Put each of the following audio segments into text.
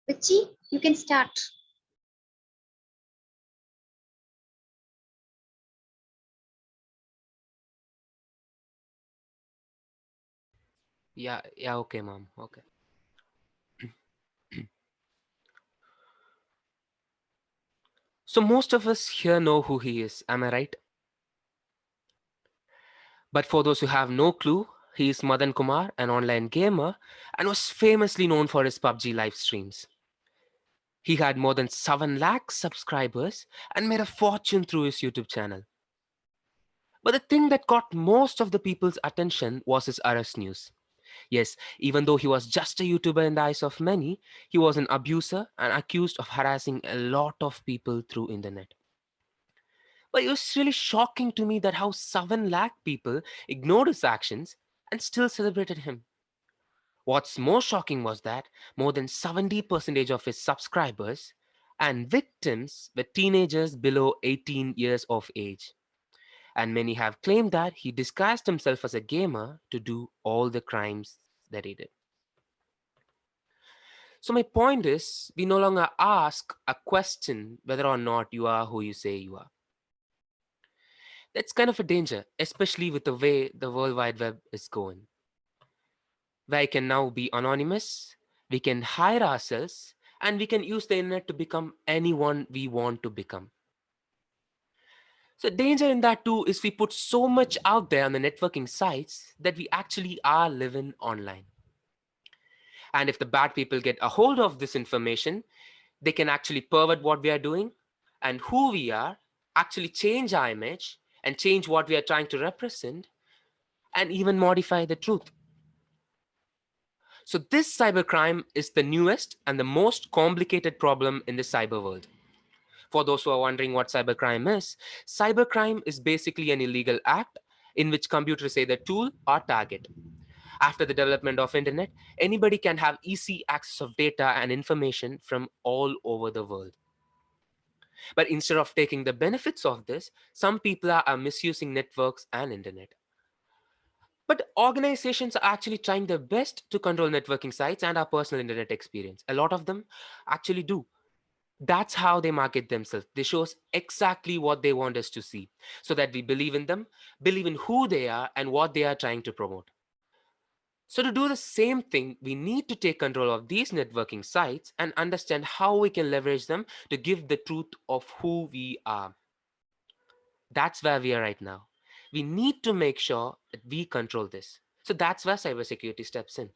Vichi, you can start. Yeah, yeah, okay, mom. Okay. So most of us here know who he is, am I right? But for those who have no clue, he is Madan Kumar, an online gamer, and was famously known for his PUBG live streams. He had more than 7 lakh subscribers and made a fortune through his YouTube channel. But the thing that got most of the people's attention was his arrest news. Yes, even though he was just a YouTuber in the eyes of many, he was an abuser and accused of harassing a lot of people through internet. But it was really shocking to me that how 7 lakh people ignored his actions and still celebrated him. What's more shocking was that more than 70% of his subscribers and victims were teenagers below 18 years of age. And many have claimed that he disguised himself as a gamer to do all the crimes that he did. So, my point is, we no longer ask a question whether or not you are who you say you are. That's kind of a danger, especially with the way the World Wide Web is going. Where I can now be anonymous, we can hide ourselves, and we can use the internet to become anyone we want to become. So, danger in that too is we put so much out there on the networking sites that we actually are living online. And if the bad people get a hold of this information, they can actually pervert what we are doing and who we are, actually change our image and change what we are trying to represent, and even modify the truth. So, this cybercrime is the newest and the most complicated problem in the cyber world. For those who are wondering what cybercrime is basically an illegal act in which computers say the tool or target. After the development of internet, anybody can have easy access of data and information from all over the world. But instead of taking the benefits of this, some people are misusing networks and internet. But organizations are actually trying their best to control networking sites and our personal internet experience. A lot of them actually do. That's how they market themselves. They show us exactly what they want us to see so that we believe in them, believe in who they are and what they are trying to promote. So, to do the same thing, we need to take control of these networking sites and understand how we can leverage them to give the truth of who we are. That's where we are right now. We need to make sure that we control this. So that's where cybersecurity steps in.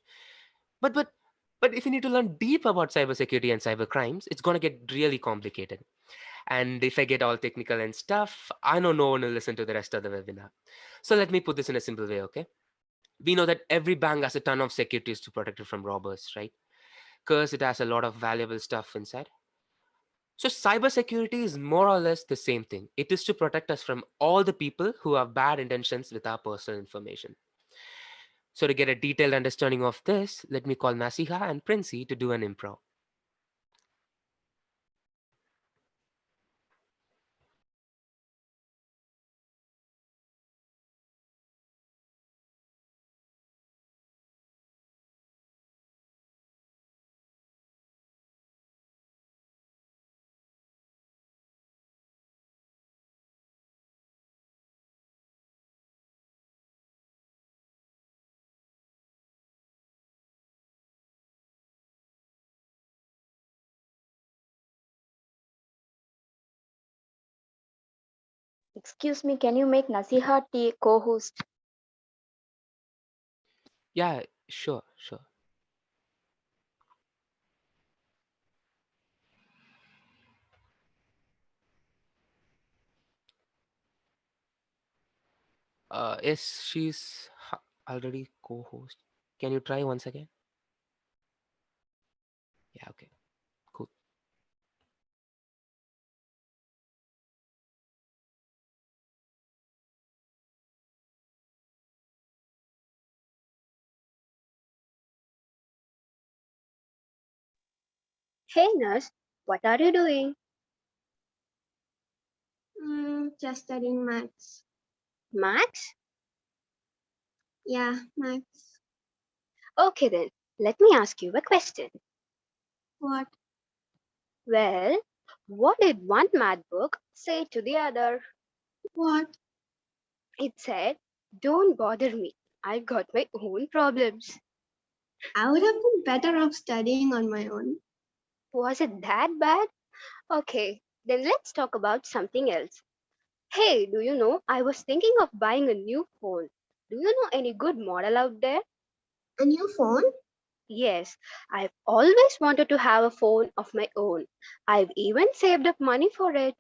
But but but if you need to learn deep about cybersecurity and cyber crimes, it's gonna get really complicated. And if I get all technical and stuff, I know no one will listen to the rest of the webinar. So let me put this in a simple way, okay? We know that every bank has a ton of securities to protect it from robbers, right? Because it has a lot of valuable stuff inside. So, cybersecurity is more or less the same thing. It is to protect us from all the people who have bad intentions with our personal information. So, to get a detailed understanding of this, let me call Nasiha and Princey to do an improv. Excuse me, can you make Nasiha the co-host? Yeah, sure, sure. Yes, she's already co host. Can you try once again? Yeah, okay, cool. Hey nurse, what are you doing? Just studying maths. Maths? Yeah, maths. Okay then, let me ask you a question. What? Well, what did one math book say to the other? What? It said, don't bother me. I got my own problems. I would have been better off studying on my own. Was it that bad? Okay, then let's talk about something else. Hey, do you know, I was thinking of buying a new phone. Do you know any good model out there? A new phone? Yes, I've always wanted to have a phone of my own. I've even saved up money for it.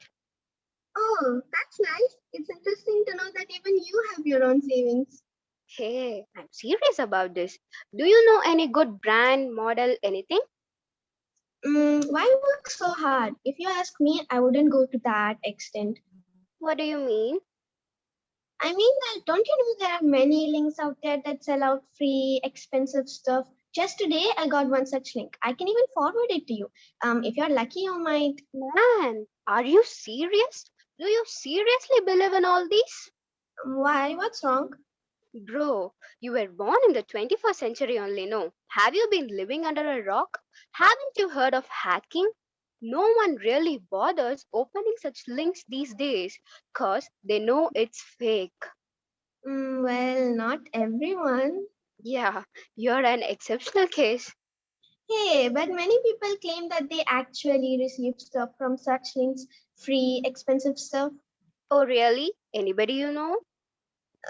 Oh, that's nice. It's interesting to know that even you have your own savings. Hey, I'm serious about this. Do you know any good brand, model, anything? Why work so hard? If you ask me, I wouldn't go to that extent. What do you mean? I mean that don't you know there are many links out there that sell out free, expensive stuff? Just today I got one such link. I can even forward it to you. If you're lucky, you might. Man, are you serious? Do you seriously believe in all this? Why? What's wrong? Bro, you were born in the 21st century only, no? Have you been living under a rock? Haven't you heard of hacking? No one really bothers opening such links these days because they know it's fake. Well, not everyone. Yeah, you're an exceptional case. Hey, but many people claim that they actually receive stuff from such links, free, expensive stuff. Oh, really? Anybody you know?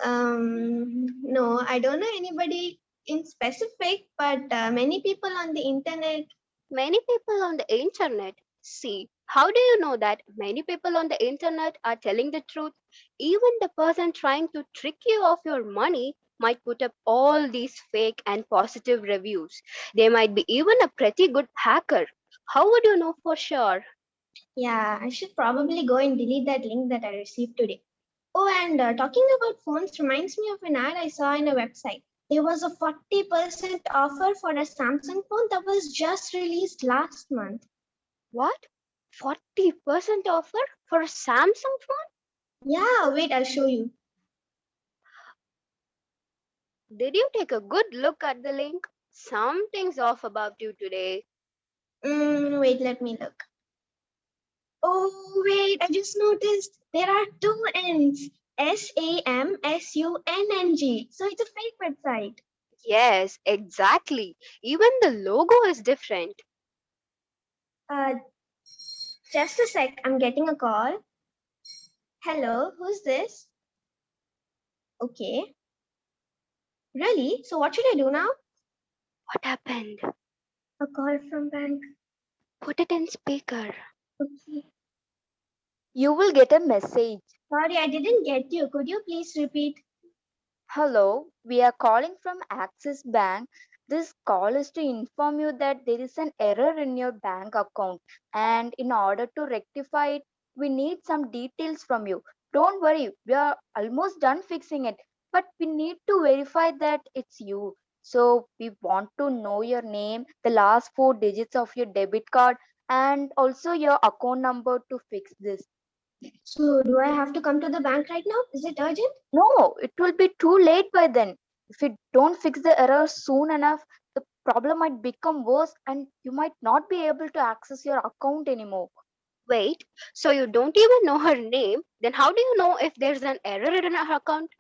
No, I don't know anybody in specific, but many people on the internet. Many people on the internet. See, how do you know that many people on the internet are telling the truth? Even the person trying to trick you of your money might put up all these fake and positive reviews. They might be even a pretty good hacker. How would you know for sure? Yeah, I should probably go and delete that link that I received today. Oh, and talking about phones reminds me of an ad I saw in a website. There was a 40% offer for a Samsung phone that was just released last month. What? 40% offer for a Samsung phone? Yeah, wait, I'll show you. Did you take a good look at the link? Something's off about you today. Wait, let me look. Oh, wait, I just noticed there are two N's. SAMSUNNG. So it's a fake website. Yes, exactly. Even the logo is different. Uh, just a sec, I'm getting a call. Hello, who's this? Okay. Really? So what should I do now? What happened? A call from bank. Put it in speaker. Okay. You will get a message. Sorry, I didn't get you. Could you please repeat? Hello, we are calling from Axis Bank. This call is to inform you that there is an error in your bank account, and in order to rectify it, we need some details from you. Don't worry, we are almost done fixing it, but we need to verify that it's you. So, we want to know your name, the last four digits of your debit card, and also your account number to fix this. So do I have to come to the bank right now? Is it urgent? No, it will be too late by then. If you don't fix the error soon enough, the problem might become worse and you might not be able to access your account anymore. Wait, so you don't even know her name? Then how do you know if there's an error in her account?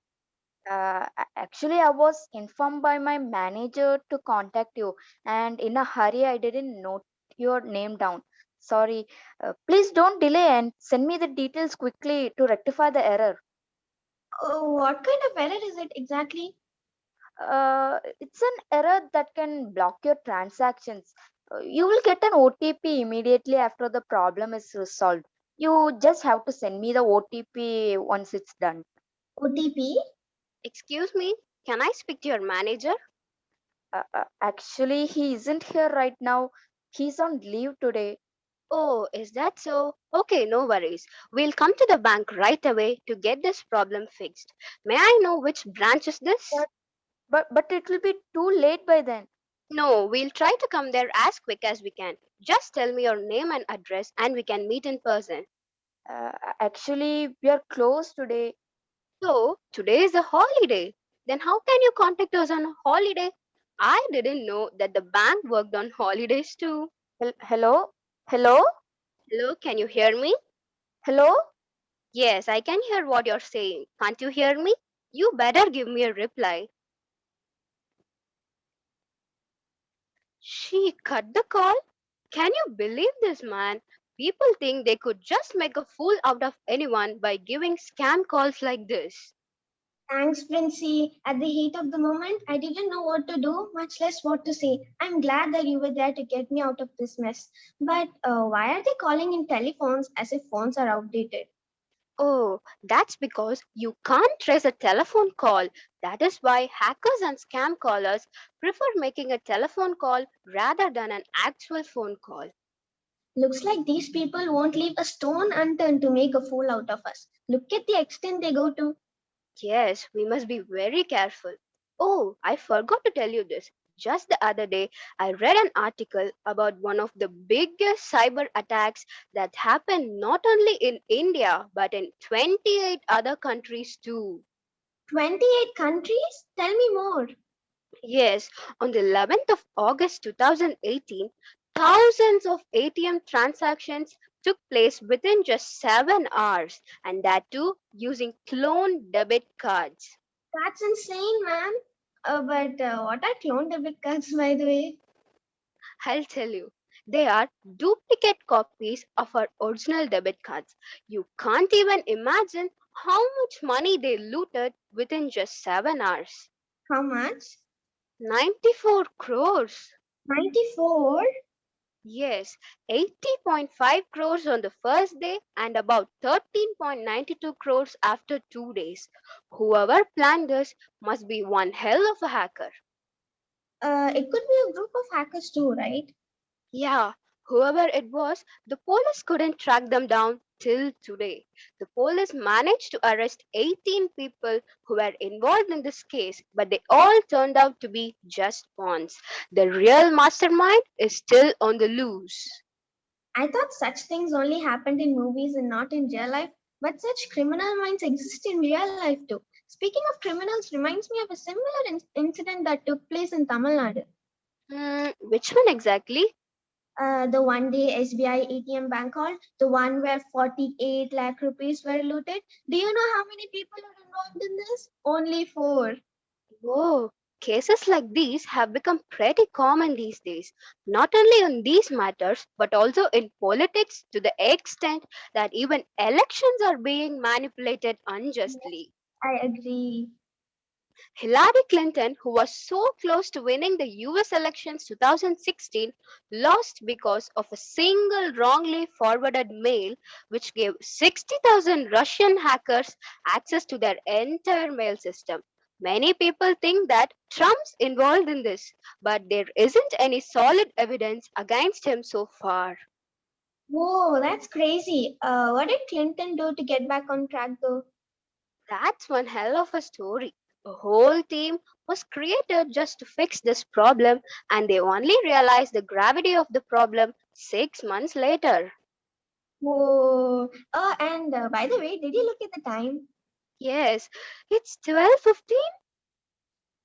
Actually, I was informed by my manager to contact you, and in a hurry, I didn't note your name down. Sorry. Please don't delay and send me the details quickly to rectify the error. Oh, what kind of error is it exactly? It's an error that can block your transactions. You will get an OTP immediately after the problem is resolved. You just have to send me the OTP once it's done. OTP? Excuse me, can I speak to your manager? Actually, he isn't here right now. He's on leave today. Oh, is that so? Okay, no worries. We'll come to the bank right away to get this problem fixed. May I know which branch is this? But but it will be too late by then. No, we'll try to come there as quick as we can. Just tell me your name and address and we can meet in person. Actually, we are closed today. So, today is a holiday. Then how can you contact us on a holiday? I didn't know that the bank worked on holidays too. Hello? Hello? Hello, can you hear me? Hello? Yes, I can hear what you're saying. Can't you hear me? You better give me a reply. She cut the call? Can you believe this, man? People think they could just make a fool out of anyone by giving scam calls like this. Thanks, Princey. At the heat of the moment, I didn't know what to do, much less what to say. I'm glad that you were there to get me out of this mess. But why are they calling in telephones as if phones are outdated? Oh, that's because you can't trace a telephone call. That is why hackers and scam callers prefer making a telephone call rather than an actual phone call. Looks like these people won't leave a stone unturned to make a fool out of us. Look at the extent they go to. Yes, we must be very careful. Oh, I forgot to tell you this. Just the other day, I read an article about one of the biggest cyber attacks that happened not only in India but in 28 other countries too. 28 countries? Tell me more. Yes, on the 11th of August 2018, thousands of ATM transactions took place within just 7 hours, and that too using cloned debit cards. That's insane, man. But what are clone debit cards, by the way? I'll tell you. They are duplicate copies of our original debit cards. You can't even imagine how much money they looted within just 7 hours. How much? 94 crores. 94? Yes, 80.5 crores on the first day and about 13.92 crores after 2 days. Whoever planned this must be one hell of a hacker. It could be a group of hackers too, right? Yeah, whoever it was, the police couldn't track them down till today. The police managed to arrest 18 people who were involved in this case, but they all turned out to be just pawns. The real mastermind is still on the loose. I thought such things only happened in movies and not in real life, but such criminal minds exist in real life too. Speaking of criminals, reminds me of a similar incident that took place in Tamil Nadu. Which one exactly? The one day SBI ATM bank hall, the one where 48 lakh rupees were looted. Do you know how many people are involved in this? Only four. Whoa, cases like these have become pretty common these days, not only on these matters, but also in politics to the extent that even elections are being manipulated unjustly. I agree. Hillary Clinton, who was so close to winning the US elections 2016, lost because of a single wrongly forwarded mail which gave 60,000 Russian hackers access to their entire mail system. Many people think that Trump's involved in this, but there isn't any solid evidence against him so far. Whoa, that's crazy. What did Clinton do to get back on track though? That's one hell of a story. A whole team was created just to fix this problem, and they only realized the gravity of the problem 6 months later. Whoa. And by the way, did you look at the time? Yes, it's 12:15.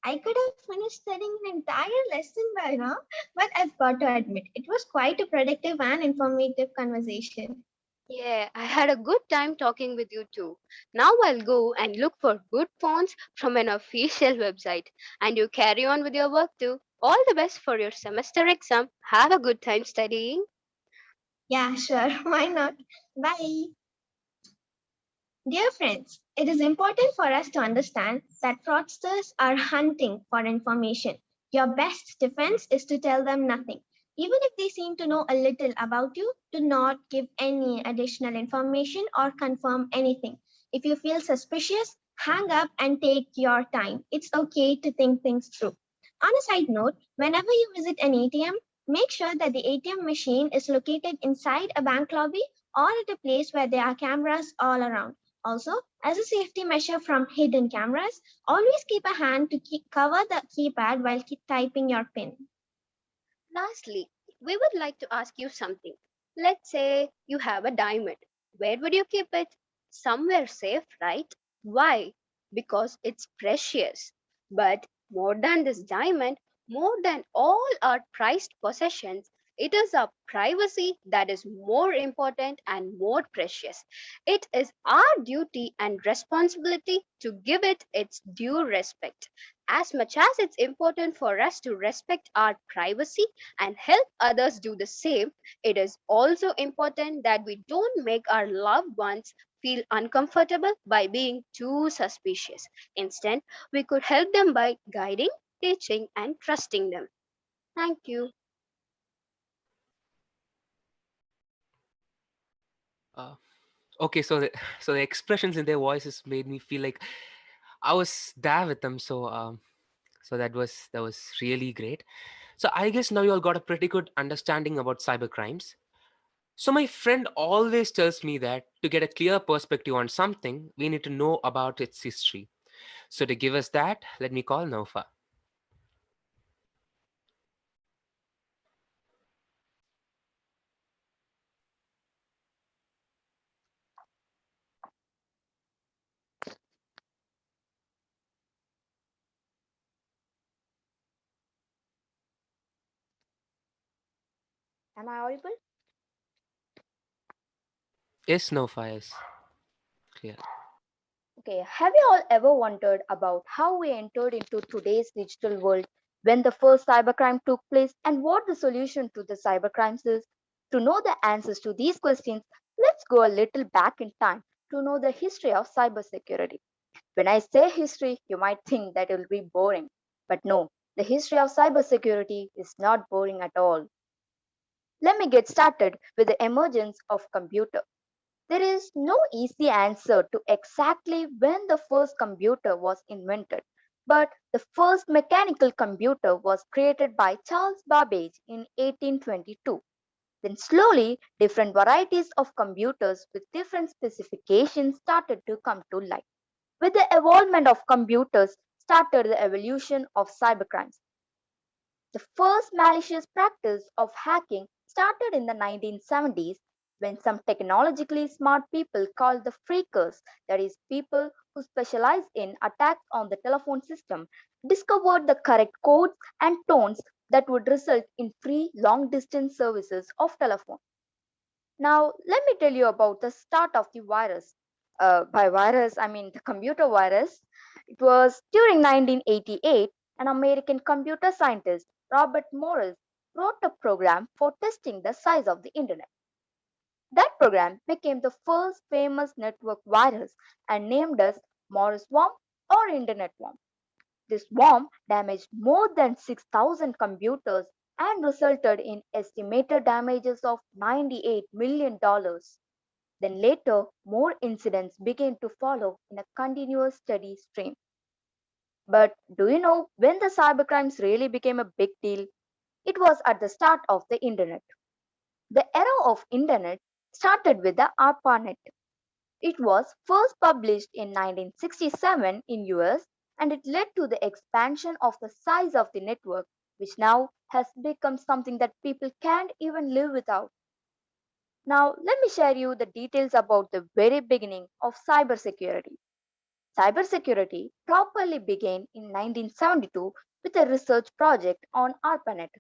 I could have finished studying an entire lesson by now, but I've got to admit, it was quite a productive and informative conversation. Yeah, I had a good time talking with you too. Now I'll go and look for good fonts from an official website. And you carry on with your work too. All the best for your semester exam. Have a good time studying. Yeah, sure. Why not? Bye. Dear friends, it is important for us to understand that fraudsters are hunting for information. Your best defense is to tell them nothing. Even if they seem to know a little about you, do not give any additional information or confirm anything. If you feel suspicious, hang up and take your time. It's okay to think things through. On a side note, whenever you visit an ATM, make sure that the ATM machine is located inside a bank lobby or at a place where there are cameras all around. Also, as a safety measure from hidden cameras, always keep a hand to cover the keypad while typing your PIN. Lastly, we would like to ask you something. Let's say you have a diamond. Where would you keep it? Somewhere safe, right? Why? Because it's precious. But more than this diamond, more than all our prized possessions, It is our privacy that is more important and more precious. It is our duty and responsibility to give it its due respect. As much as it's important for us to respect our privacy and help others do the same, it is also important that we don't make our loved ones feel uncomfortable by being too suspicious. Instead, we could help them by guiding, teaching, and trusting them. Thank you. Uh, okay, so so the expressions in their voices made me feel like I was there with them. So that was really great. So I guess now you all got a pretty good understanding about cyber crimes. So my friend always tells me that to get a clear perspective on something, we need to know about its history. So to give us that, let me call Nofa. Am I audible? Yes, Nofa, yes. Clear. Okay, have you all ever wondered about how we entered into today's digital world, when the first cybercrime took place, and what the solution to the cybercrimes is? To know the answers to these questions, let's go a little back in time to know the history of cybersecurity. When I say history, you might think that it will be boring. But no, the history of cybersecurity is not boring at all. Let me get started with the emergence of computer. There is no easy answer to exactly when the first computer was invented, but the first mechanical computer was created by Charles Babbage in 1822. Then slowly, different varieties of computers with different specifications started to come to light. With the evolvement of computers started the evolution of cybercrimes. The first malicious practice of hacking started in the 1970s when some technologically smart people called the phreakers, that is, people who specialize in attacks on the telephone system, discovered the correct codes and tones that would result in free long distance services of telephone. Now, let me tell you about the start of the virus. By virus, I mean the computer virus. It was during 1988, an American computer scientist, Robert Morris, wrote a program for testing the size of the internet. That program became the first famous network virus and named as Morris worm or Internet worm. This worm damaged more than 6,000 computers and resulted in estimated damages of $98 million. Dollars. Then later, more incidents began to follow in a continuous steady stream. But do you know when the cybercrimes really became a big deal? It was at the start of the internet. The era of internet started with the ARPANET. It was first published in 1967 in US, and it led to the expansion of the size of the network, which now has become something that people can't even live without. Now, let me share you the details about the very beginning of cybersecurity. Cybersecurity properly began in 1972 with a research project on ARPANET.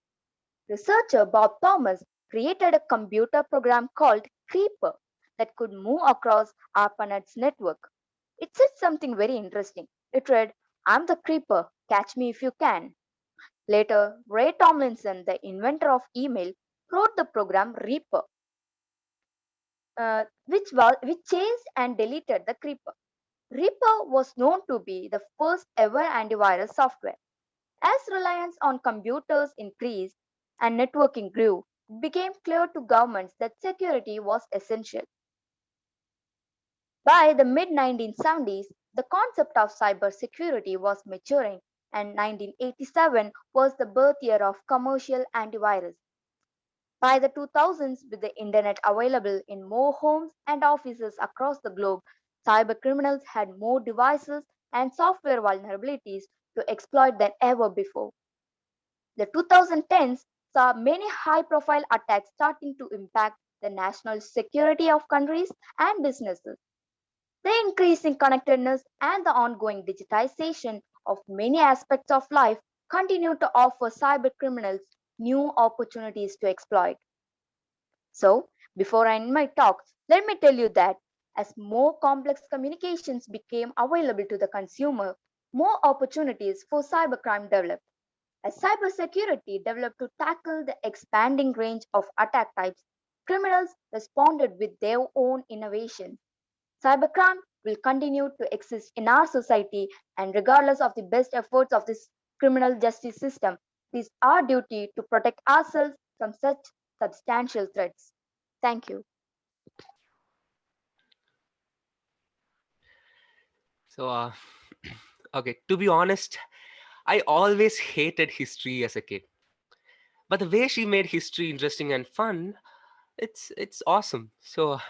Researcher Bob Thomas created a computer program called Creeper that could move across ARPANET's network. It said something very interesting. It read, "I'm the creeper, catch me if you can." Later, Ray Tomlinson, the inventor of email, wrote the program Reaper, which chased and deleted the creeper. Reaper was known to be the first ever antivirus software. As reliance on computers increased and networking grew, it became clear to governments that security was essential. By the mid 1970s, the concept of cybersecurity was maturing, and 1987 was the birth year of commercial antivirus. By the 2000s, with the internet available in more homes and offices across the globe, cybercriminals had more devices and software vulnerabilities to exploit than ever before. The 2010s saw many high profile attacks starting to impact the national security of countries and businesses. The increasing connectedness and the ongoing digitization of many aspects of life continue to offer cyber criminals new opportunities to exploit. So, before I end my talk, let me tell you that as more complex communications became available to the consumer, more opportunities for cybercrime developed. As cybersecurity developed to tackle the expanding range of attack types, criminals responded with their own innovation. Cybercrime will continue to exist in our society, and regardless of the best efforts of this criminal justice system, it is our duty to protect ourselves from such substantial threats. Thank you. So, okay, to be honest, I always hated history as a kid. But the way she made history interesting and fun, it's awesome. So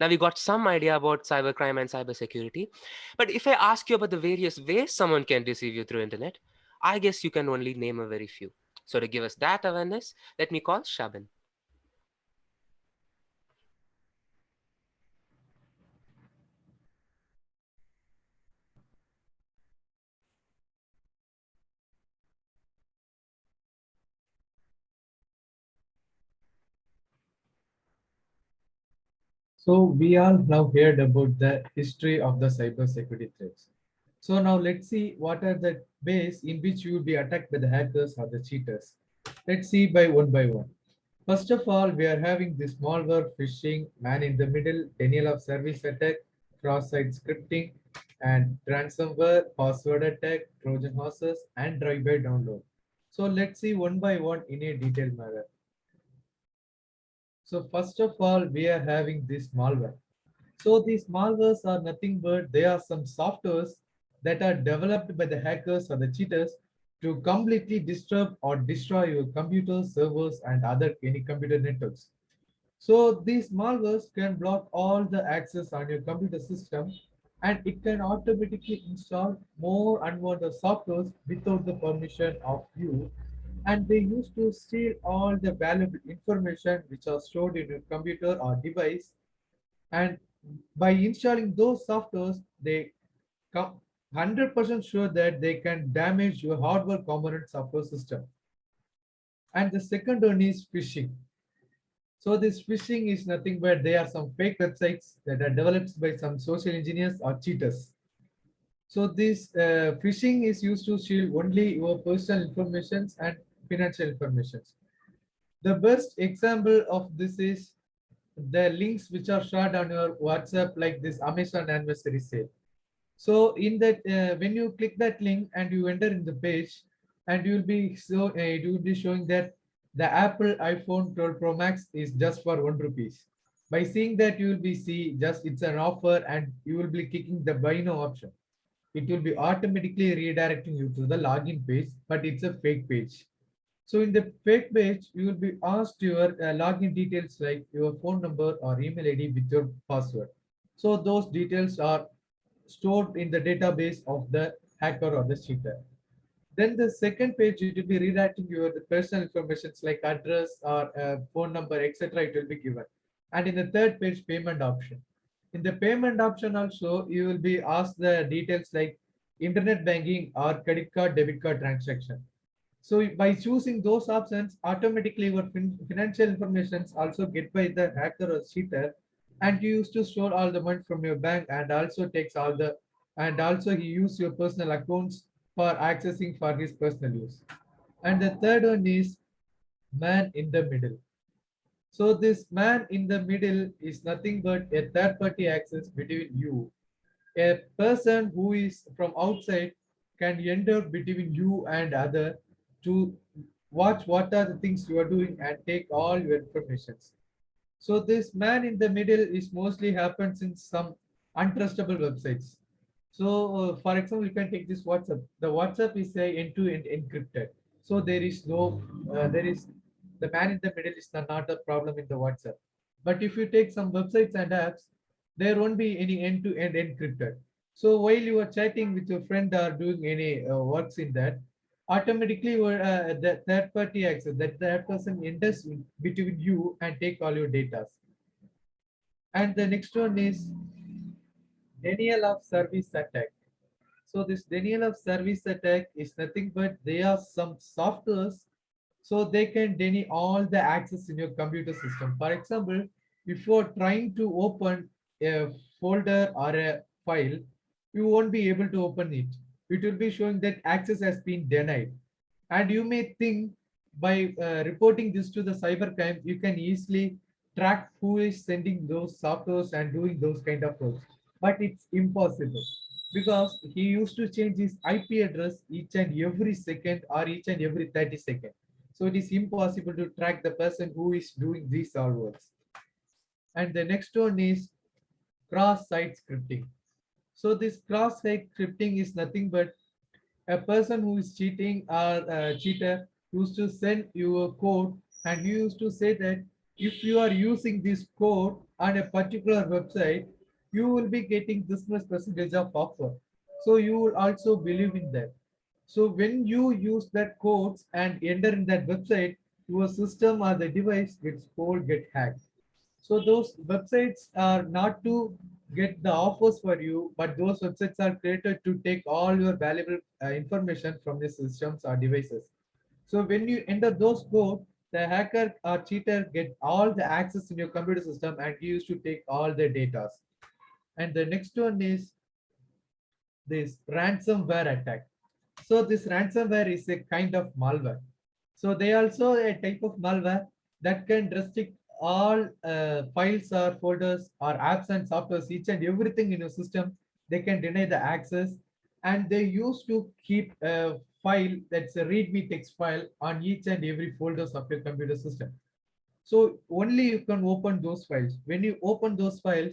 now we got some idea about cybercrime and cybersecurity. But if I ask you about the various ways someone can deceive you through internet, I guess you can only name a very few. So to give us that awareness, let me call Shaban. So we all now heard about the history of the cybersecurity threats. So now let's see what are the ways in which you will be attacked by the hackers or the cheaters. Let's see by one. First of all, we are having this malware, phishing, man in the middle, denial of service attack, cross-site scripting, and ransomware, password attack, Trojan horses, and drive-by download. So let's see one by one in a detailed manner. So first of all, we are having this malware. So these malwares are nothing but they are some softwares that are developed by the hackers or the cheaters to completely disturb or destroy your computer servers and other any computer networks. So these malwares can block all the access on your computer system and it can automatically install more unwanted softwares without the permission of you. And they used to steal all the valuable information which are stored in your computer or device. And by installing those softwares, they come 100% sure that they can damage your hardware components of your system. And the second one is phishing. So this phishing is nothing but they are some fake websites that are developed by some social engineers or cheaters. So this phishing is used to steal only your personal informations and financial informations. The best example of this is the links which are shared on your WhatsApp, like this Amazon anniversary sale. So in that, when you click that link and you enter in the page, and you will be showing that the Apple iPhone 12 Pro Max is just for ₹1. By seeing that, you will be see just it's an offer, and you will be clicking the buy now option. It will be automatically redirecting you to the login page, but it's a fake page. So in the fake page, you will be asked your login details like your phone number or email ID with your password. So those details are stored in the database of the hacker or the cheater. Then the second page, it will be redirecting your personal information like address or phone number, etc. It will be given. And in the third page, payment option. In the payment option also, you will be asked the details like internet banking or credit card, debit card transaction. So by choosing those options, automatically your financial information also get by the hacker or cheater, and you used to store all the money from your bank and also takes all the and also he use your personal accounts for accessing for his personal use. And the third one is man in the middle. So this man in the middle is nothing but a third party access between you. A person who is from outside can enter between you and other to watch what are the things you are doing and take all your informations. So this man in the middle is mostly happens in some untrustable websites. So for example, you can take this WhatsApp. The WhatsApp is a end-to-end encrypted. So there is the man in the middle is not a problem in the WhatsApp. But if you take some websites and apps, there won't be any end-to-end encrypted. So while you are chatting with your friend or doing any works in that, automatically the third party access that third person enters between you and take all your data. And the next one is denial of service attack. So this denial of service attack is nothing but they are some softwares So they can deny all the access in your computer system. For example, if you are trying to open a folder or a file, you won't be able to open it. It will be showing that access has been denied. And you may think by reporting this to the cybercrime, you can easily track who is sending those softwares and doing those kind of works. But it's impossible because he used to change his IP address each and every second or each and every 30 seconds. So it is impossible to track the person who is doing these all works. And the next one is cross-site scripting. So this cross-site scripting is nothing but a person who is cheating or a cheater used to send you a code, and you used to say that if you are using this code on a particular website, you will be getting this much percentage of offer. So you will also believe in that. So when you use that codes and enter in that website, your system or the device gets cold, get hacked. So those websites are not to get the offers for you, but those websites are created to take all your valuable information from your systems or devices. So when you enter those code, the hacker or cheater get all the access in your computer system and used to take all the data. And the next one is this ransomware attack. So this ransomware is a kind of malware. So they also a type of malware that can restrict all files or folders or apps and softwares, each and everything in your system. They can deny the access, and they used to keep a file that's a readme text file on each and every folders of your computer system. So only you can open those files. When you open those files,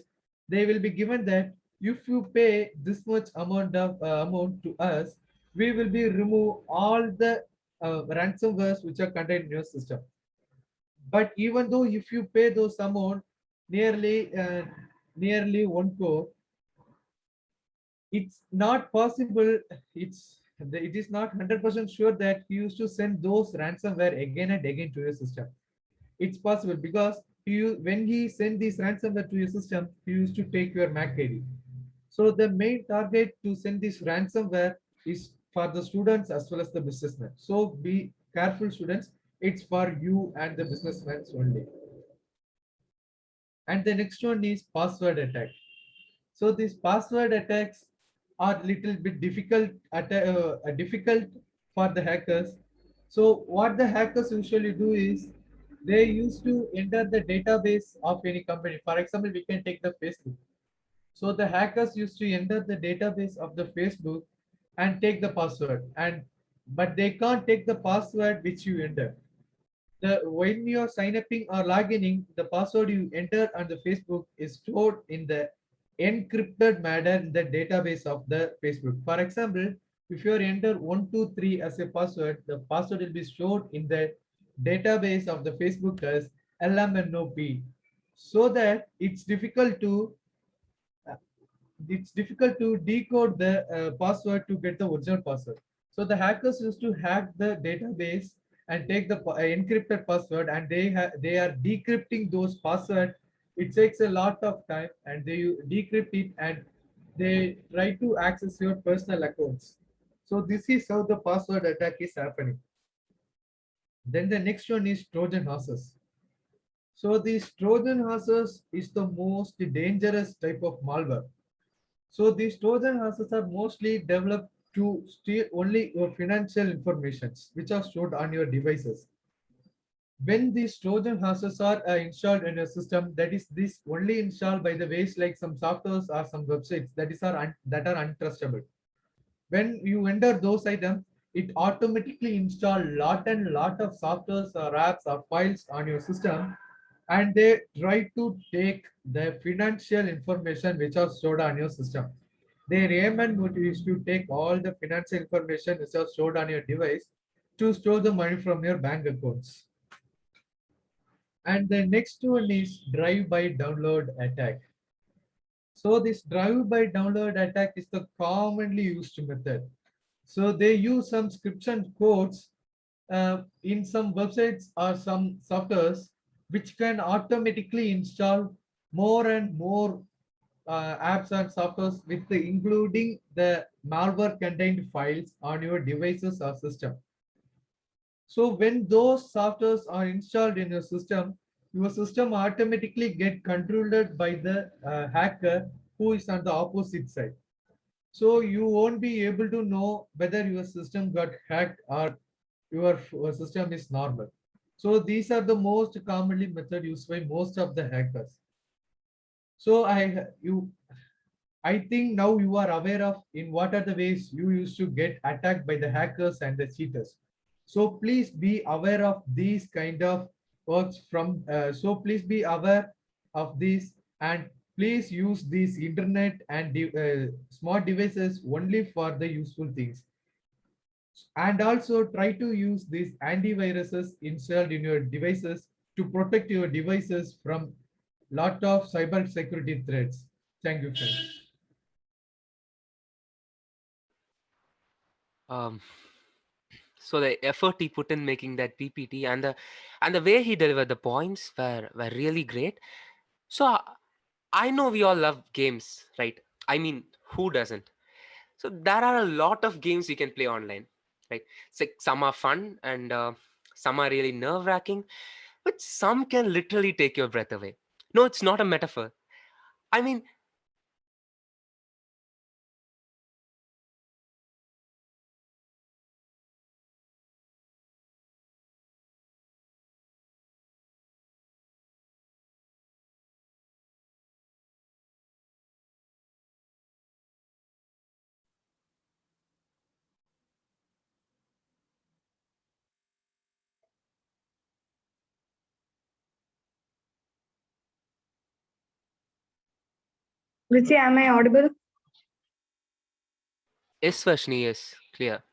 they will be given that if you pay this much amount to us, we will be remove all the ransomwares which are contained in your system. But even though if you pay those amount, nearly 1 crore, it's not possible. It is not 100% sure that you used to send those ransomware again and again to your system. It's possible because when he sent this ransomware to your system, he used to take your MAC ID. So the main target to send this ransomware is for the students as well as the businessmen. So be careful, students. It's for you and the businessmen only. And the next one is password attack. So these password attacks are little bit difficult for the hackers. So what the hackers usually do is they used to enter the database of any company. For example, we can take the Facebook. So the hackers used to enter the database of the Facebook and take the password, and but they can't take the password which you enter. The when you are sign upping or logging in, the password you enter on the Facebook is stored in the encrypted manner in the database of the Facebook. For example, if you are enter 123 as a password, the password will be stored in the database of the Facebook as LMNOP, so that it's difficult to decode the password to get the original password. So the hackers used to hack the database and take the encrypted password, and they are decrypting those passwords. It takes a lot of time, and they decrypt it, and they try to access your personal accounts. So this is how the password attack is happening. Then the next one is Trojan horses. So these Trojan horses is the most dangerous type of malware. So these Trojan horses are mostly developed to steal only your financial informations which are stored on your devices. When these Trojan horses are installed in a system, that is this only installed by the ways like some softwares or some websites that are untrustable. When you enter those items, it automatically install lot and lot of softwares or apps or files on your system, and they try to take the financial information which are stored on your system. Their aim and motive is to take all the financial information which are stored on your device to store the money from your bank accounts. And the next one is drive by download attack. So this drive by download attack is the commonly used method. So they use some scripts and codes in some websites or some softwares which can automatically install more and more apps and softwares with including the malware contained files on your devices or system. So when those softwares are installed in your system automatically get controlled by the hacker who is on the opposite side. So you won't be able to know whether your system got hacked or your system is normal. So these are the most commonly method used by most of the hackers. So I think now you are aware of in what are the ways you used to get attacked by the hackers and the cheaters. So please be aware of these kind of works from. So please be aware of these and please use these internet and smart devices only for the useful things. And also try to use these antiviruses installed in your devices to protect your devices from lot of cyber security threats. Thank you, friends. Um, so the effort he put in making that PPT and the way he delivered the points were really great. So I know we all love games, right? I mean, who doesn't? So there are a lot of games you can play online, right? It's like some are fun and some are really nerve wracking, but some can literally take your breath away. No, it's not a metaphor. I mean, Rishi, am I audible? yes, Vashni, is clear.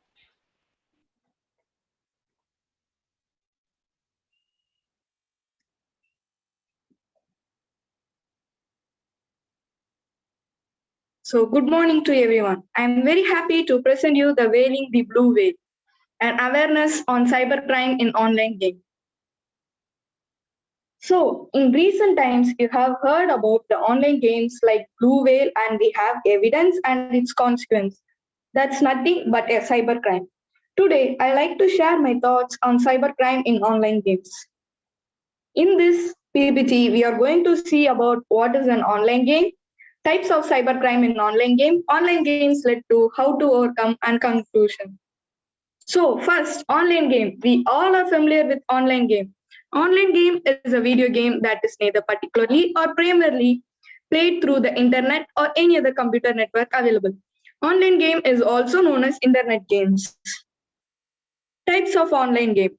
So, good morning to everyone. I am very happy to present you the Whaling the Blue Whale, an awareness on cybercrime in online games. So, in recent times, you have heard about the online games like Blue Whale, and we have evidence and its consequence. That's nothing but a cybercrime. Today, I like to share my thoughts on cybercrime in online games. In this PPT, we are going to see about what is an online game, types of cybercrime in online games led to how to overcome and conclusion. So first, online game. We all are familiar with online game. Online game is a video game that is neither particularly or primarily played through the internet or any other computer network available. Online game is also known as internet games. Types of online game.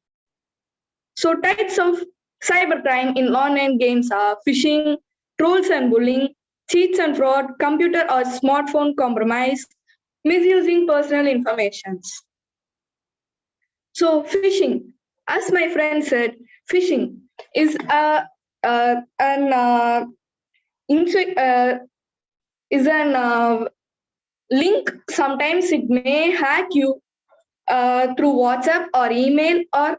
So types of cybercrime in online games are phishing, trolls and bullying, cheats and fraud, computer or smartphone compromise, misusing personal information. So phishing, as my friend said, phishing is an is an link. Sometimes it may hack you through WhatsApp or email or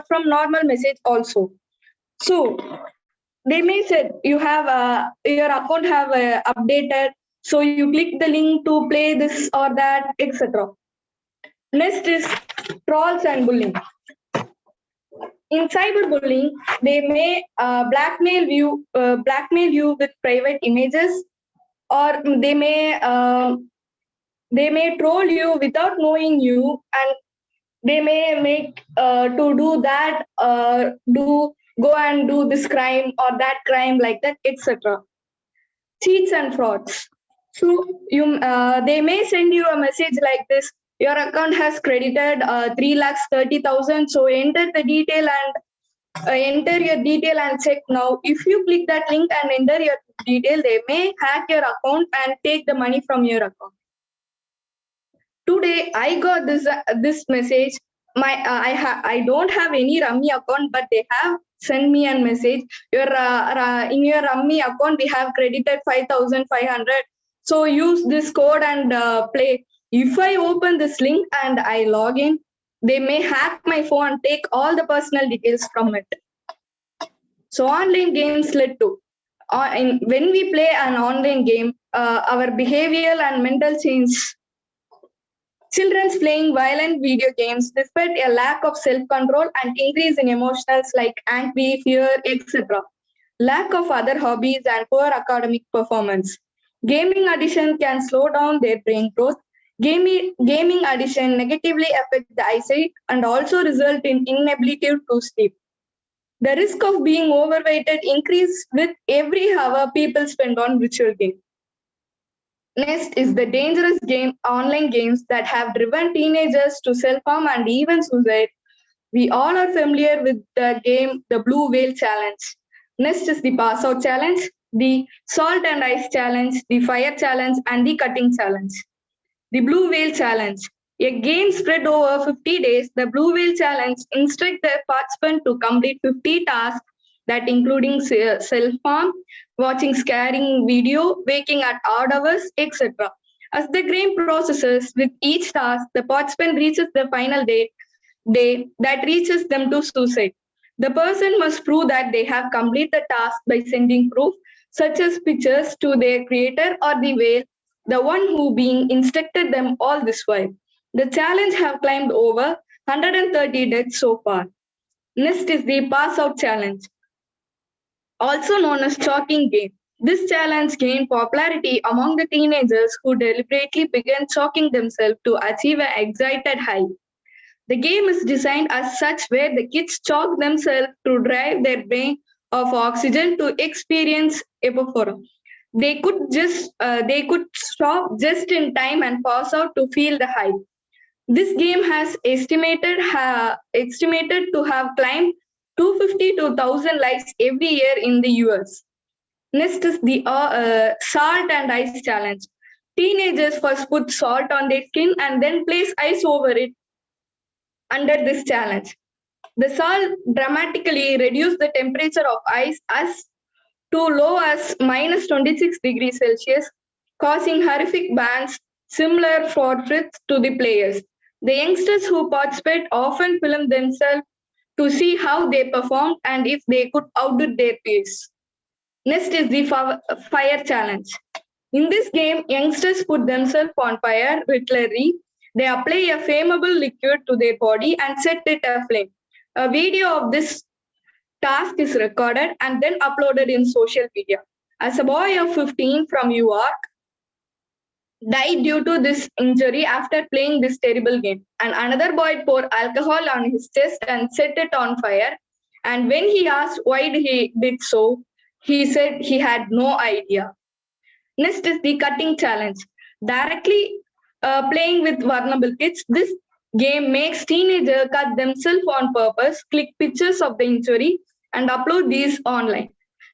from normal message also. So they may say you have your account have updated, so you click the link to play this or that, etc. Next is trolls and bullying. In cyberbullying, they may blackmail you with private images, or they may troll you without knowing you, and they may make to do that, do go and do this crime or that crime like that, etc. Cheats and frauds. So they may send you a message like this: your account has credited 3,30,000. So enter your detail and check now. If you click that link and enter your detail, they may hack your account and take the money from your account. Today I got this message. I don't have any Rummy account, but they have sent me a message. Your in your Rummy account we have credited 5,500. So use this code and play. If I open this link and I log in, they may hack my phone and take all the personal details from it. So online games led to when we play an online game, our behavioral and mental change Children playing violent video games despite a lack of self-control and increase in emotions like angry, fear, etc. Lack of other hobbies and poor academic performance. Gaming addiction can slow down their brain growth. Gaming addiction negatively affect the eyesight and also result in inability to sleep. The risk of being overweighted increase with every hour people spend on virtual games. Next is the dangerous online games that have driven teenagers to self-harm and even suicide. We all are familiar with the game, the Blue Whale Challenge. Next is the Pass Out Challenge, the Salt and Ice Challenge, the Fire Challenge, and the Cutting Challenge. The Blue Whale Challenge. A game spread over 50 days, the Blue Whale Challenge instructs the participant to complete 50 tasks that including self-harm, watching scaring video, waking at odd hours, etc. As the game processes with each task, the participant reaches the final day that reaches them to suicide. The person must prove that they have completed the task by sending proof, such as pictures, to their creator or the whale, the one who being instructed them all this while. The challenge have climbed over 130 deaths so far. Next is the Pass Out Challenge, also known as chalking game. This challenge gained popularity among the teenagers who deliberately began chalking themselves to achieve an excited high. The game is designed as such where the kids chalk themselves to drive their brain of oxygen to experience epiphora. They could stop just in time and pass out to feel the high. This game has estimated to have climbed 250 to 1,000 likes every year in the US. Next is the Salt and Ice Challenge. Teenagers first put salt on their skin and then place ice over it under this challenge. The salt dramatically reduced the temperature of ice as to low as minus 26 degrees Celsius, causing horrific burns similar forfeits to the players. The youngsters who participate often film themselves to see how they performed and if they could outdo their peers. Next is the Fire Challenge. In this game, youngsters put themselves on fire literally. They apply a flammable liquid to their body and set it aflame. A video of this task is recorded and then uploaded in social media. As a boy of 15 from New York died due to this injury after playing this terrible game, and another boy poured alcohol on his chest and set it on fire. And when he asked why he did so, he said he had no idea. Next is the Cutting Challenge. Directly playing with vulnerable kids, this game makes teenagers cut themselves on purpose, click pictures of the injury, and upload these online.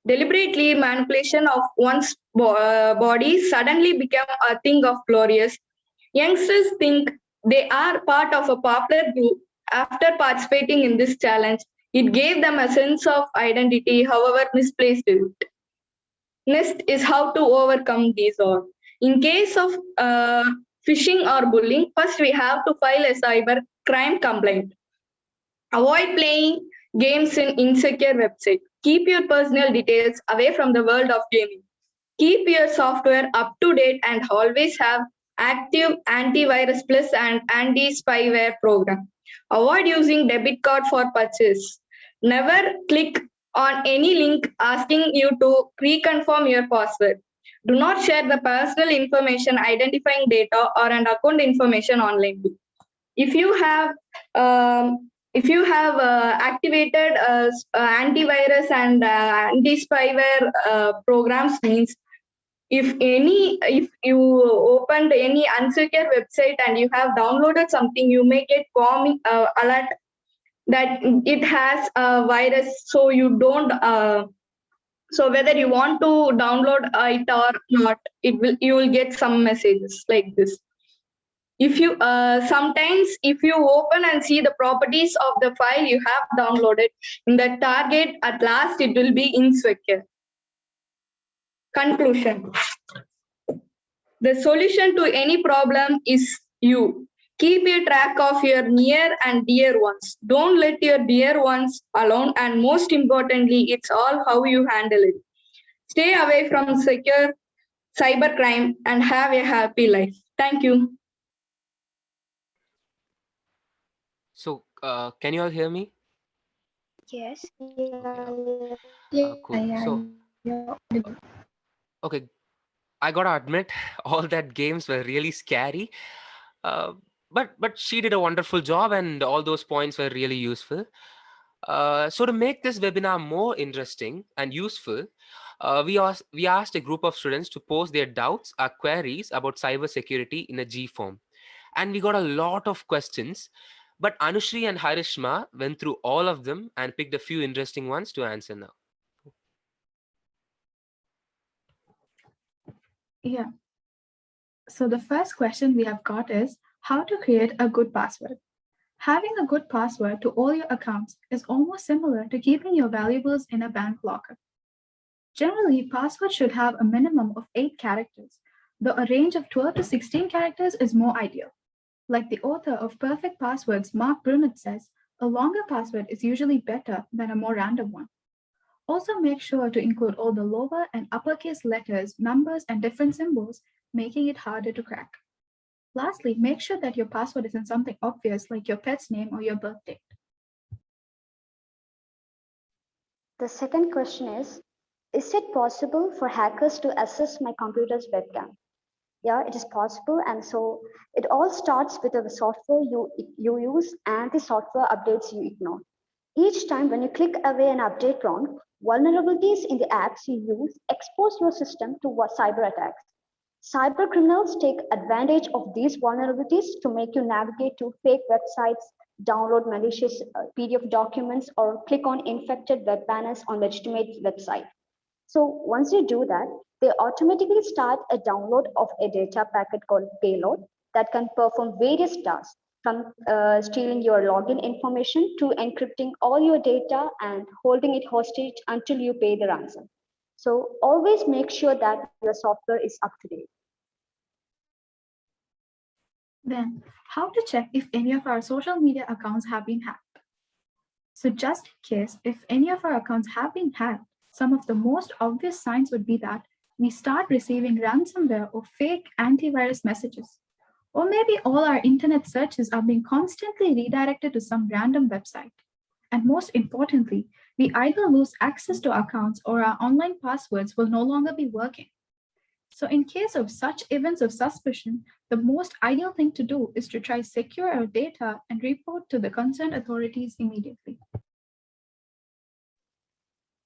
Deliberately manipulation of one's body suddenly became a thing of glorious. Youngsters think they are part of a popular group after participating in this challenge. It gave them a sense of identity, however misplaced it. Next is how to overcome these all. In case of phishing or bullying, first we have to file a cyber crime complaint. Avoid playing games in insecure websites. Keep your personal details away from the world of gaming. Keep your software up to date and always have active antivirus plus and anti-spyware program. Avoid using debit card for purchase. Never click on any link asking you to reconfirm your password. Do not share the personal information, identifying data, or an account information online. If you have activated antivirus and anti-spyware programs, means if you opened any unsecure website and you have downloaded something, you may get warning alert that it has a virus, so you don't so whether you want to download it or not, you will get some messages like this. If you sometimes if you open and see the properties of the file you have downloaded in the target, at last it will be insecure. Conclusion. The solution to any problem is you. Keep a track of your near and dear ones. Don't let your dear ones alone, and most importantly, it's all how you handle it. Stay away from secure cybercrime and have a happy life. Thank you. So, can you all hear me? Yes. Okay, Yeah, cool. yeah, So, you're audible. okay, I gotta admit, all that games were really scary. Uh, but she did a wonderful job, and all those points were really useful. So to make this webinar more interesting and useful, we asked a group of students to post their doubts or queries about cybersecurity in a G form, and we got a lot of questions. But Anushri and Harishma went through all of them and picked a few interesting ones to answer now. Yeah. So the first question we have got is how to create a good password. Having a good password to all your accounts is almost similar to keeping your valuables in a bank locker. Generally, passwords should have a minimum of 8 characters, though a range of 12 to 16 characters is more ideal. Like the author of Perfect Passwords, Mark Brunett says, a longer password is usually better than a more random one. Also, make sure to include all the lower and uppercase letters, numbers, and different symbols, making it harder to crack. Lastly, make sure that your password isn't something obvious like your pet's name or your birth date. The second question is it possible for hackers to access my computer's webcam? Yeah, it is possible. And so it all starts with the software you use and the software updates you ignore. Each time when you click away an update prompt, vulnerabilities in the apps you use expose your system to cyber attacks. Cyber criminals take advantage of these vulnerabilities to make you navigate to fake websites, download malicious PDF documents, or click on infected web banners on legitimate websites. So once you do that, they automatically start a download of a data packet called payload that can perform various tasks from stealing your login information to encrypting all your data and holding it hostage until you pay the ransom. So always make sure that your software is up to date. Then, how to check if any of our social media accounts have been hacked? So, just in case if any of our accounts have been hacked, some of the most obvious signs would be that we start receiving ransomware or fake antivirus messages. Or maybe all our internet searches are being constantly redirected to some random website. And most importantly, we either lose access to accounts or our online passwords will no longer be working. So, in case of such events of suspicion, the most ideal thing to do is to try secure our data and report to the concerned authorities immediately.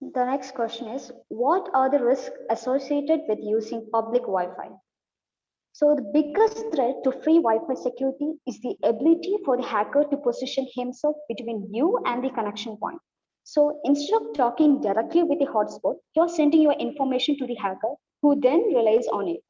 The next question is, what are the risks associated with using public Wi-Fi? So the biggest threat to free Wi-Fi security is the ability for the hacker to position himself between you and the connection point. So instead of talking directly with the hotspot, you're sending your information to the hacker who then relies on it.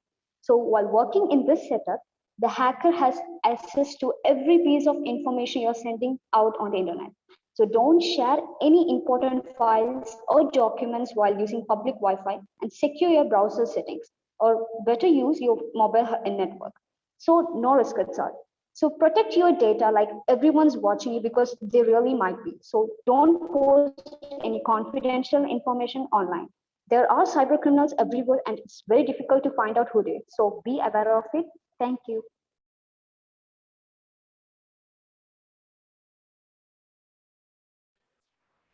So while working in this setup, the hacker has access to every piece of information you're sending out on the internet. So don't share any important files or documents while using public Wi-Fi and secure your browser settings or better use your mobile network. So no risk at all. So protect your data like everyone's watching you because they really might be. So don't post any confidential information online. There are cyber criminals everywhere and it's very difficult to find out who did. So be aware of it. Thank you.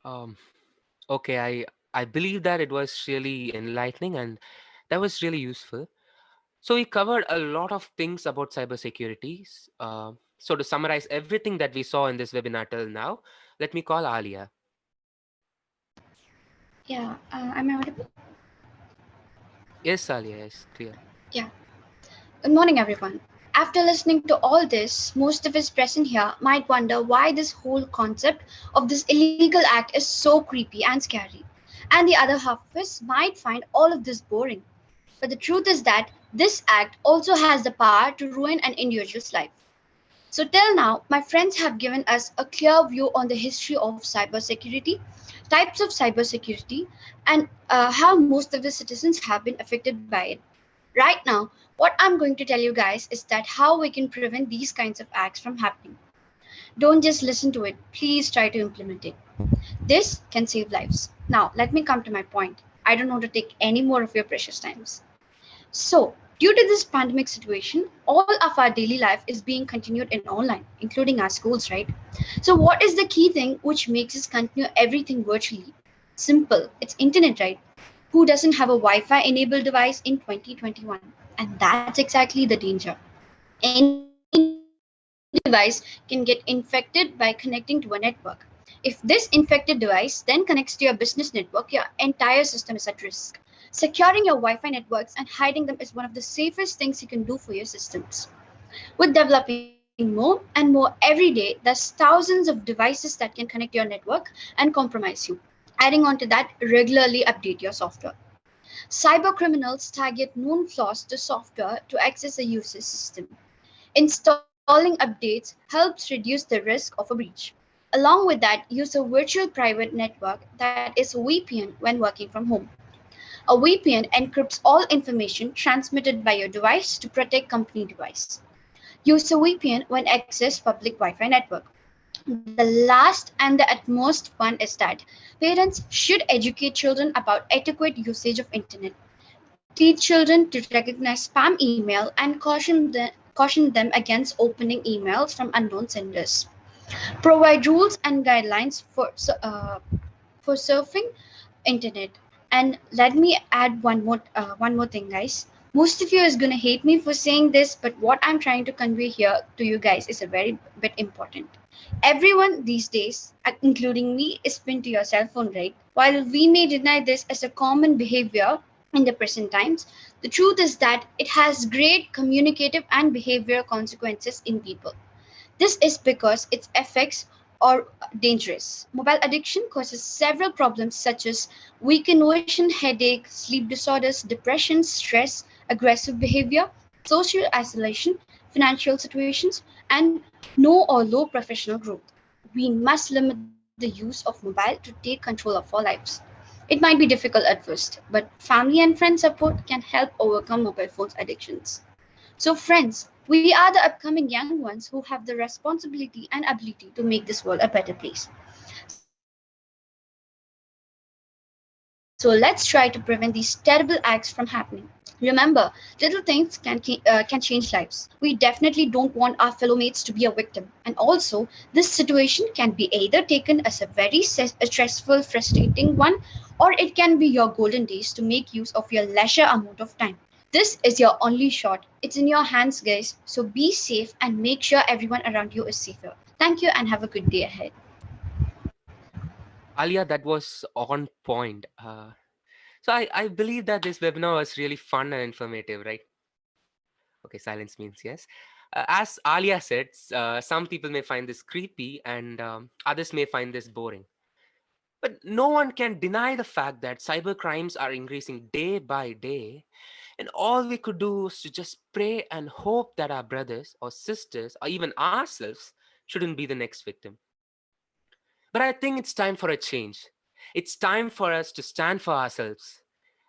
Um, okay, I believe that it was really enlightening and that was really useful. So we covered a lot of things about cybersecurity. So to summarize everything that we saw in this webinar till now, let me call Alia. Yeah, am I audible? Yes, Alia, yes, clear. Yeah. Good morning, everyone. After listening to all this, most of us present here might wonder why this whole concept of this illegal act is so creepy and scary. And the other half of us might find all of this boring. But the truth is that this act also has the power to ruin an individual's life. So, till now, my friends have given us a clear view on the history of cybersecurity, types of cybersecurity, and how most of the citizens have been affected by it. Right now, what I'm going to tell you guys is that how we can prevent these kinds of acts from happening. Don't just listen to it, please try to implement it. This can save lives. Now, let me come to my point. I don't want to take any more of your precious times. So, Due to this pandemic situation, all of our daily life is being continued in online, including our schools, right? So, what is the key thing which makes us continue everything virtually? Simple, it's internet, right? Who doesn't have a Wi Fi enabled device in 2021? And that's exactly the danger. Any device can get infected by connecting to a network. If this infected device then connects to your business network, your entire system is at risk. Securing your Wi Fi networks and hiding them is one of the safest things you can do for your systems. With developing more and more every day, there's thousands of devices that can connect to your network and compromise you. Adding on to that, regularly update your software. Cyber criminals target known flaws to software to access a user's system. Installing updates helps reduce the risk of a breach. Along with that, use a virtual private network that is VPN when working from home. A VPN encrypts all information transmitted by your device to protect company device. Use a VPN when access public Wi-Fi network. The last and the utmost one is that parents should educate children about adequate usage of internet. Teach children to recognize spam email and caution them against opening emails from unknown senders. Provide rules and guidelines for surfing internet. And let me add one more thing, guys. Most of you is gonna hate me for saying this, but what I'm trying to convey here to you guys is a very bit important. Everyone these days, including me, is pinned to your cell phone, right? While we may deny this as a common behavior in the present times, the truth is that it has great communicative and behavioral consequences in people. This is because its effects are dangerous. Mobile addiction causes several problems such as weak innovation, headache, sleep disorders, depression, stress, aggressive behavior, social isolation, financial situations, and no or low professional growth. We must limit the use of mobile to take control of our lives. It might be difficult at first, but family and friend support can help overcome mobile phones addictions. So, friends, we are the upcoming young ones who have the responsibility and ability to make this world a better place. So, let's try to prevent these terrible acts from happening. Remember, little things can change lives. We definitely don't want our fellow mates to be a victim. And also, this situation can be either taken as a stressful, frustrating one, or it can be your golden days to make use of your leisure amount of time. This is your only shot. It's in your hands, guys. So be safe and make sure everyone around you is safer. Thank you and have a good day ahead. Alia, that was on point. So I believe that this webinar was really fun and informative, right? Okay, silence means yes. As Alia said, some people may find this creepy and others may find this boring. But no one can deny the fact that cyber crimes are increasing day by day. And all we could do is to just pray and hope that our brothers or sisters or even ourselves shouldn't be the next victim. But I think it's time for a change. It's time for us to stand for ourselves.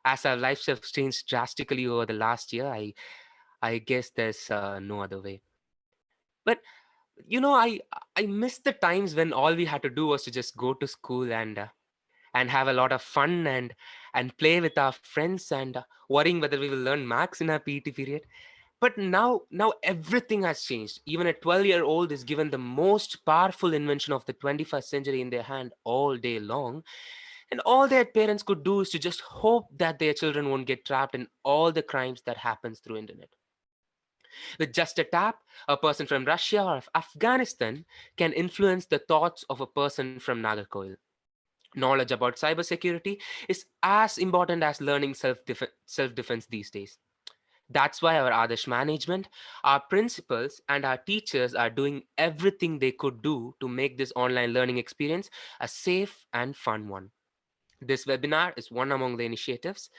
As our lives have changed drastically over the last year, I guess there's no other way. But I miss the times when all we had to do was to just go to school and have a lot of fun and play with our friends and worrying whether we will learn maths in our PT period. But now everything has changed. Even a 12-year-old is given the most powerful invention of the 21st century in their hand all day long, and all their parents could do is to just hope that their children won't get trapped in all the crimes that happens through internet. With just a tap, a person from Russia or Afghanistan can influence the thoughts of a person from Nagarkoil. Knowledge about cybersecurity is as important as learning self-defense these days. That's why our Adarsh management, our principals, and our teachers are doing everything they could do to make this online learning experience a safe and fun one. This webinar is one among the initiatives.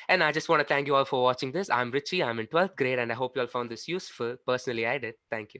And I just want to thank you all for watching this. I'm Richie, I'm in 12th grade, and I hope you all found this useful. Personally, I did. Thank you.